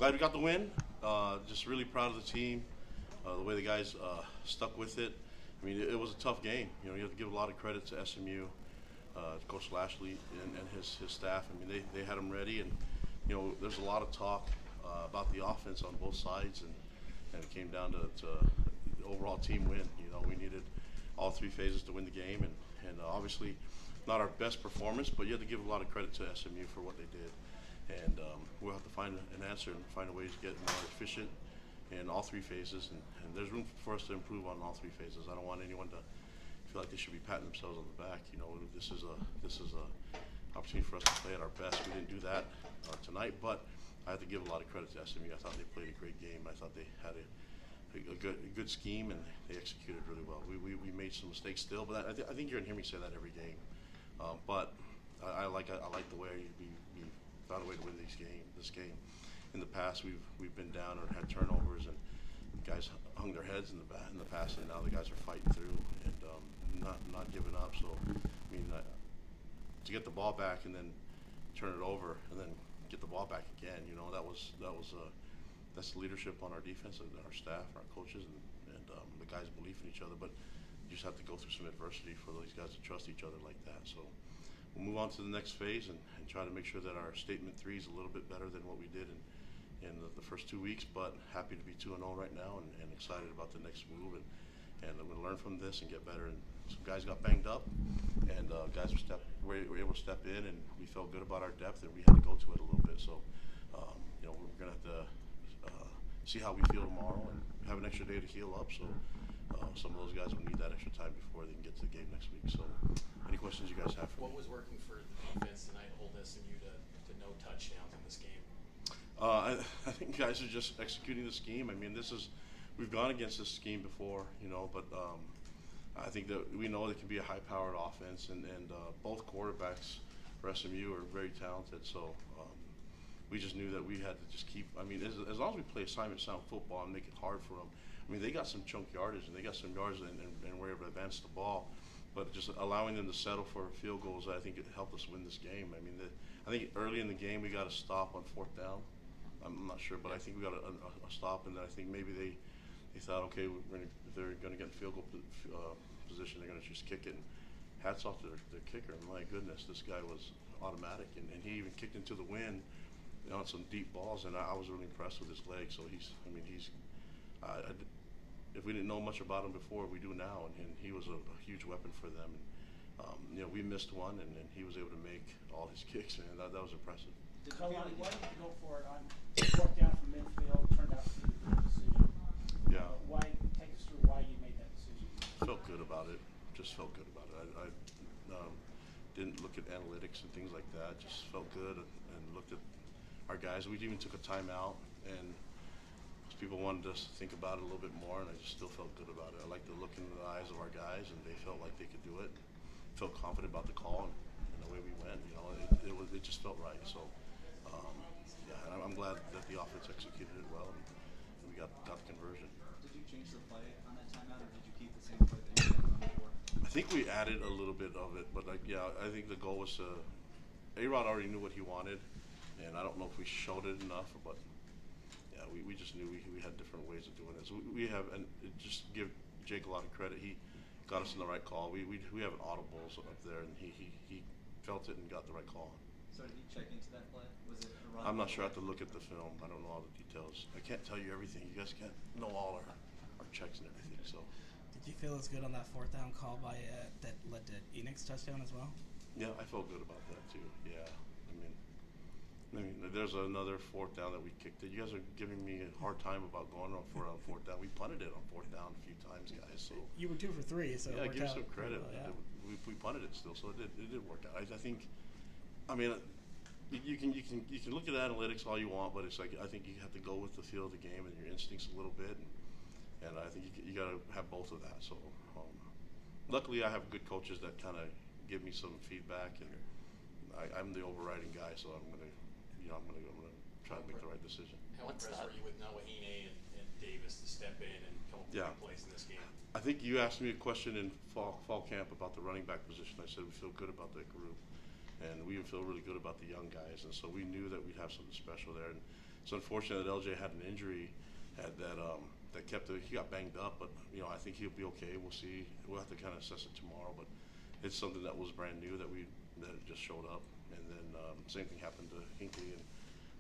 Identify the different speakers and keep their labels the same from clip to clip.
Speaker 1: Glad we got the win. Just really proud of the team, the way the guys stuck with it. I mean, it was a tough game. You know, you have to give a lot of credit to SMU, Coach Lashley and his staff. I mean, they had them ready, and you know, there's a lot of talk about the offense on both sides, and it came down to the overall team win. You know, we needed all three phases to win the game, and obviously not our best performance, but you have to give a lot of credit to SMU for what they did. And we'll have to find an answer and find a way to get more efficient in all three phases. And there's room for us to improve on all three phases. I don't want anyone to feel like they should be patting themselves on the back. You know, this is a opportunity for us to play at our best. We didn't do that tonight, but I have to give a lot of credit to SMU. I thought they played a great game. I thought they had a good scheme, and they executed really well. We made some mistakes still, but I think you're gonna hear me say that every game. But I like the way we found a way to win this game. In the past, we've been down or had turnovers, and guys hung their heads in the past, and now the guys are fighting through and not giving up. So, I mean, to get the ball back and then turn it over and then get the ball back again, you know, that's leadership on our defense and our staff, our coaches, and the guys' belief in each other. But you just have to go through some adversity for these guys to trust each other like that. So we'll move on to the next phase and try to make sure that our statement three is a little bit better than what we did in the first 2 weeks. But happy to be 2-0 right now, and excited about the next move. And I'm going to learn from this and get better. And some guys got banged up, and guys were able to step in, and we felt good about our depth, and we had to go to it a little bit. So, you know, we're going to have to see how we feel tomorrow and have an extra day to heal up. So some of those guys will need that extra time before they can get to the game next week. So any questions you guys have for
Speaker 2: What
Speaker 1: me?
Speaker 2: was working for the defense tonight, hold SMU to no touchdowns in this game?
Speaker 1: I think guys are just executing the scheme. I mean, we've gone against this scheme before, you know, but I think that we know it can be a high-powered offense, and both quarterbacks for SMU are very talented. So we just knew that we had to just keep. I mean, as long as we play assignment sound football and make it hard for them. I mean, they got some chunk yardage and they got some yards, and we're able to advance the ball. But just allowing them to settle for field goals, I think it helped us win this game. I mean, I think early in the game we got a stop on 4th down. I'm not sure, but I think we got a stop, and then I think maybe they thought, okay, if they're going to get in field goal position, they're going to just kick it. And hats off to their kicker. My goodness, this guy was automatic, and he even kicked into the wind, you know, on some deep balls, and I was really impressed with his leg. So if we didn't know much about him before, we do now, and he was a huge weapon for them. And, you know, we missed one, and he was able to make all his kicks, and that was impressive.
Speaker 3: Kalani, why did you go for it on 4th down from midfield? Turned out to be the good decision.
Speaker 1: Yeah.
Speaker 3: Take us through why you made that decision.
Speaker 1: Felt good about it. Just felt good about it. I didn't look at analytics and things like that. Just felt good and looked at our guys. We even took a timeout, and people wanted us to think about it a little bit more, and I just still felt good about it. I like the look in the eyes of our guys, and they felt like they could do it. Felt confident about the call and the way we went. You know, it just felt right. So, yeah, and I'm glad that the offense executed it well, and we got the conversion.
Speaker 4: Did you change the play on that timeout, or did you keep the same play that you had on before?
Speaker 1: I think we added a little bit of it, but yeah, I think the goal was A-Rod already knew what he wanted, and I don't know if we showed it enough, but yeah, we just knew we had different ways of doing it. So we have, and just give Jake a lot of credit. He got us in the right call. We have an audibles up there, and he felt it and got the right call.
Speaker 4: So did he check into that play? Was it a run?
Speaker 1: I'm not sure. I have to look at the film. I don't know all the details. I can't tell you everything. You guys can't know all our checks and everything. So.
Speaker 5: Did you feel as good on that 4th down call that led to Enoch's touchdown as well?
Speaker 1: Yeah, I felt good about that too. Yeah, I mean, there's another 4th down that we kicked it. You guys are giving me a hard time about going on 4th down. We punted it on 4th down a few times, guys. So
Speaker 5: you were 2 for 3, so
Speaker 1: yeah,
Speaker 5: it
Speaker 1: give
Speaker 5: worked
Speaker 1: some
Speaker 5: out
Speaker 1: credit.
Speaker 5: pretty well, yeah.
Speaker 1: We punted it still, so it did work out. I think, I mean, you can look at analytics all you want, but it's like I think you have to go with the feel of the game and your instincts a little bit, and I think you got to have both of that. So luckily, I have good coaches that kind of give me some feedback, and I'm the overriding guy, so I'm gonna try to make the right decision.
Speaker 2: How impressed were you with Nawahine and Davis to step in and come up with big plays in this game?
Speaker 1: I think you asked me a question in fall camp about the running back position. I said we feel good about that group, and we feel really good about the young guys, and so we knew that we'd have something special there. And it's unfortunate that LJ had an injury that kept it. He got banged up, but I think he'll be okay. We'll see. We'll have to kind of assess it tomorrow, but it's something that was brand new that it just showed up, and then same thing happened to Hinckley, and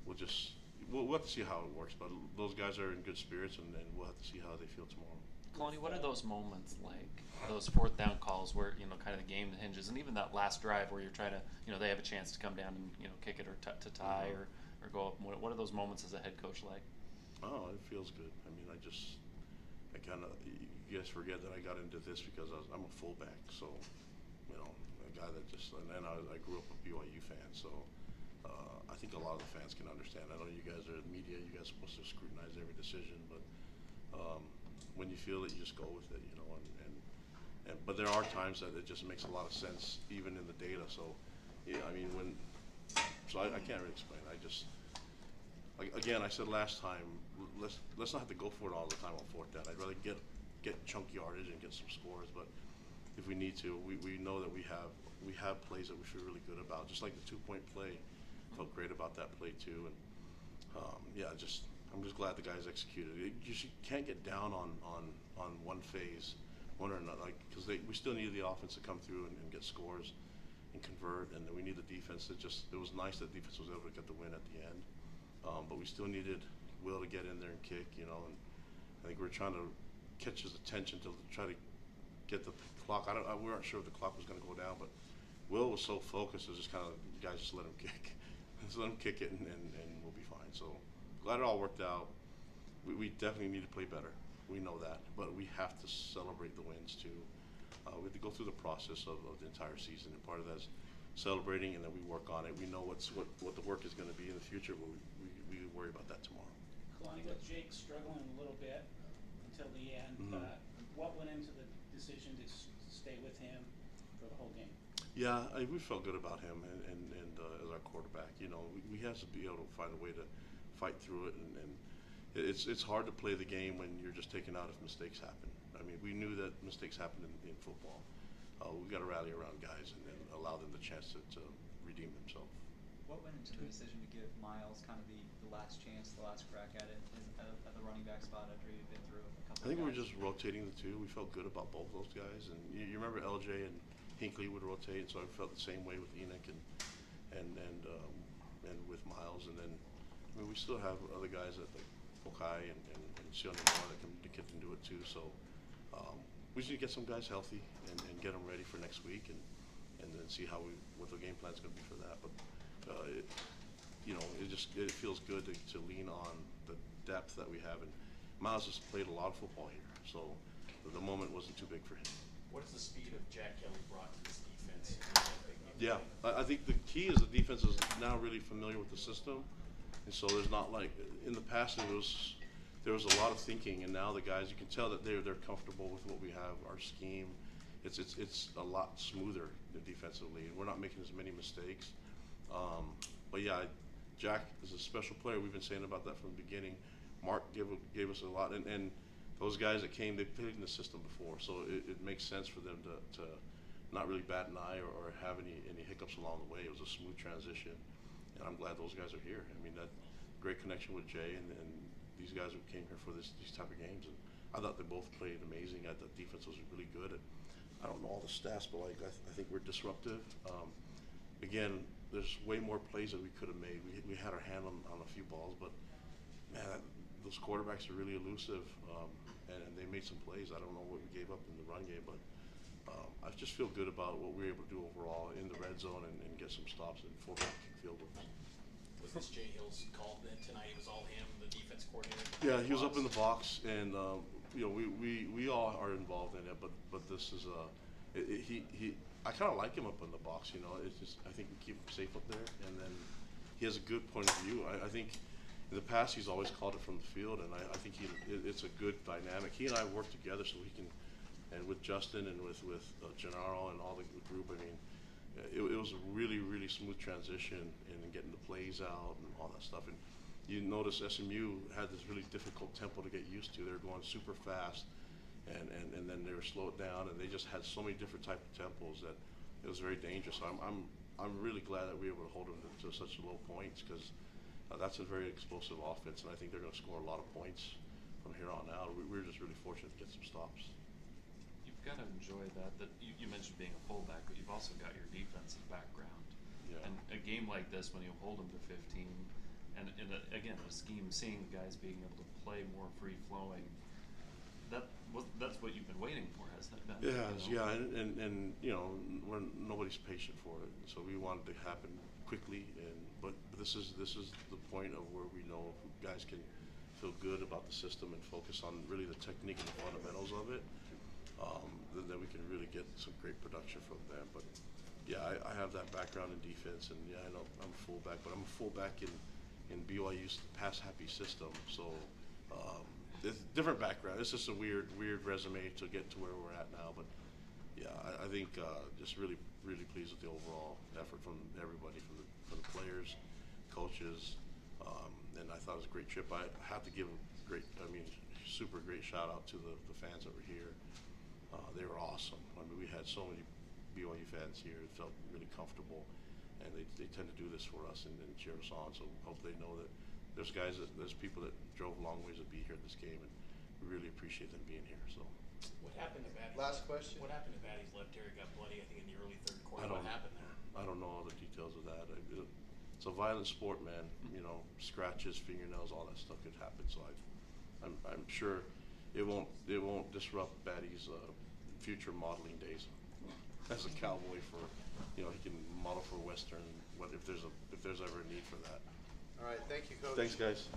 Speaker 1: we'll have to see how it works. But those guys are in good spirits, and we'll have to see how they feel tomorrow.
Speaker 6: Kalani, what are those moments like? Those fourth down calls where kind of the game hinges, and even that last drive where you're trying to they have a chance to come down and kick it or to tie or go up. What are those moments as a head coach like?
Speaker 1: Oh, it feels good. I mean, you guys forget that I got into this because I'm a fullback, so a guy that and I grew up a BYU fan, so I think a lot of the fans can understand. I know you guys are the media, you guys are supposed to scrutinize every decision, but when you feel it, you just go with it, but there are times that it just makes a lot of sense, even in the data. So, yeah, I mean, I can't really explain. Again, I said last time, let's not have to go for it all the time on fourth down. I'd rather get chunk yardage and get some scores, but if we need to, we know that we have plays that we feel really good about. Just like the 2-point play, felt great about that play too. And I'm just glad the guys executed. You can't get down on one phase, one or another, because we still needed the offense to come through and get scores and convert, and then we need the defense to it was nice that defense was able to get the win at the end. But we still needed Will to get in there and kick, and I think we were trying to catch his attention to try to get the clock. We weren't sure if the clock was going to go down, but Will was so focused, it was just kind of, guys, just let him kick. Just let him kick it, and we'll be fine. So glad it all worked out. We definitely need to play better. We know that, but we have to celebrate the wins too. We have to go through the process of the entire season, and part of that is celebrating, and then we work on it. We know what the work is going to be in the future, but we worry about that tomorrow.
Speaker 3: Kalani, with Jake struggling a little bit until the end, what went into the decision to stay with him for the whole game?
Speaker 1: Yeah, we felt good about him, and as our quarterback, we have to be able to find a way to fight through it, and it's hard to play the game when you're just taken out if mistakes happen. I mean, we knew that mistakes happen in football. We got to rally around guys and allow them the chance to redeem themselves.
Speaker 4: What went into the decision to give Miles kind of the last chance, the last crack at it at the running back spot after you'd been through a couple?
Speaker 1: I think
Speaker 4: of
Speaker 1: we were just rotating the two. We felt good about both those guys, and you remember LJ and Hinckley would rotate, so I felt the same way with Enoch and with Miles, and then we still have other guys like Pokai and Sion Moore that can do it too. So we just need to get some guys healthy and get them ready for next week, and then see what the game plan is going to be for that. But it feels good to lean on the depth that we have, and Miles has played a lot of football here, so the moment wasn't too big for him.
Speaker 2: What is the speed of Jack Kelly brought to this defense?
Speaker 1: Yeah, I think the key is the defense is now really familiar with the system, and so there's not like in the past there was a lot of thinking, and now the guys, you can tell that they're comfortable with what we have, our scheme. It's a lot smoother defensively, and we're not making as many mistakes. But yeah, Jack is a special player. We've been saying about that from the beginning. Mark gave us a lot, and those guys that came, they played in the system before, so it makes sense for them to not really bat an eye or have any hiccups along the way. It was a smooth transition, and I'm glad those guys are here. I mean, that great connection with Jay and these guys who came here for these type of games, and I thought they both played amazing. I thought defense was really good. And I don't know all the stats, but I think we're disruptive. Again, there's way more plays that we could have made. We had our hand on a few balls, but man, those quarterbacks are really elusive, and they made some plays. I don't know what we gave up in the run game, but I just feel good about what we were able to do overall in the red zone and get some stops and 4-back field goals.
Speaker 2: Was this Jay Hill's call then tonight? It was all him, the defense coordinator?
Speaker 1: Yeah, he was up in the box, and we all are involved in it, but this is I kind of like him up in the box. It's just I think we keep him safe up there, and then he has a good point of view. I think in the past he's always called it from the field, and I think it's a good dynamic. He and I work together so he can, and with Justin and with Gennaro and all the group. I mean, it was a really, really smooth transition in getting the plays out and all that stuff. And you notice SMU had this really difficult tempo to get used to. They were going super fast, and then they were slowed down, and they just had so many different type of tempos that it was very dangerous. So I'm really glad that we were able to hold them to such low points, because That's a very explosive offense, and I think they're going to score a lot of points from here on out. We're just really fortunate to get some stops.
Speaker 6: You've got to enjoy that. That you mentioned being a fullback, but you've also got your defensive background.
Speaker 1: Yeah.
Speaker 6: And a game like this, when you hold them to 15, and again, a scheme, seeing the guys being able to play more free flowing, that's what you've been waiting for, hasn't it been?
Speaker 1: Yeah,
Speaker 6: You know?
Speaker 1: yeah, and you know, nobody's patient for it, so we want it to happen quickly. But this is the point of where we know guys can feel good about the system and focus on really the technique and the fundamentals of it. Then we can really get some great production from them. But yeah, I have that background in defense, and yeah, I know I'm a fullback, but I'm a fullback in BYU's pass happy system. So it's a different background. It's just a weird resume to get to where we're at now. But yeah, I think just really pleased with the overall effort from everybody, from the players, coaches, and I thought it was a great trip. I have to give super great shout out to the fans that were here. They were awesome. I mean, we had so many BYU fans here. It felt really comfortable, and they tend to do this for us and cheer us on. So hope they know that there's people that drove long ways to be here at this game, and we really appreciate them being here. So.
Speaker 2: What happened to Batty's?
Speaker 7: Last question.
Speaker 2: What happened to Batty's left ear? He got bloody, I think, in the early third quarter. What happened there?
Speaker 1: I don't know all the details of that. It's a violent sport, man. You know, scratches, fingernails, all that stuff could happen. So I'm sure it won't disrupt Batty's future modeling days as a cowboy. For he can model for Western. If there's ever a need for that.
Speaker 7: All right, thank you, Coach.
Speaker 1: Thanks, guys.